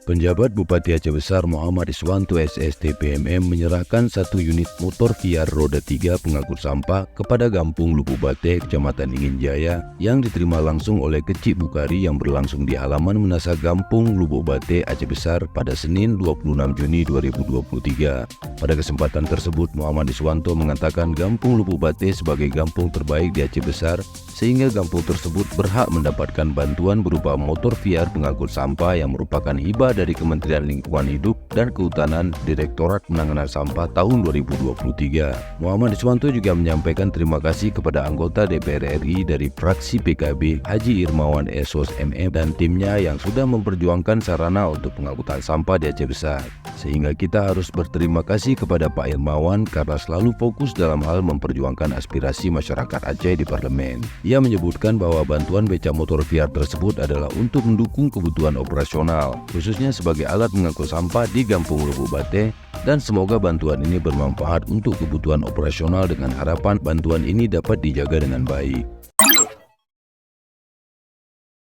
Penjabat Bupati Aceh Besar Muhammad Iswanto SST PMM menyerahkan 1 unit motor VR roda 3 pengangkut sampah kepada Gampung Lubuk Bate, Kecamatan Ingin Jaya yang diterima langsung oleh Kecik Bukari yang berlangsung di halaman Menasa Gampung Lubuk Bate, Aceh Besar pada Senin 26 Juni 2023. Pada kesempatan tersebut, Muhammad Iswanto mengatakan Gampung Lubuk Bate sebagai gampung terbaik di Aceh Besar sehingga gampung tersebut berhak mendapatkan bantuan berupa motor VR pengangkut sampah yang merupakan hibah dari Kementerian Lingkungan Hidup dan Kehutanan Direktorat Penanganan Sampah tahun 2023. Muhammad Iswanto juga menyampaikan terima kasih kepada anggota DPR RI dari fraksi PKB Haji Irmawan Esos MM dan timnya yang sudah memperjuangkan sarana untuk pengangkutan sampah di Aceh Besar. Sehingga kita harus berterima kasih kepada Pak Irmawan karena selalu fokus dalam hal memperjuangkan aspirasi masyarakat Aceh di parlemen. Ia menyebutkan bahwa bantuan beca motor VR tersebut adalah untuk mendukung kebutuhan operasional, khususnya sebagai alat mengangkut sampah di Gampung Lubuk Bate, dan semoga bantuan ini bermanfaat untuk kebutuhan operasional dengan harapan bantuan ini dapat dijaga dengan baik.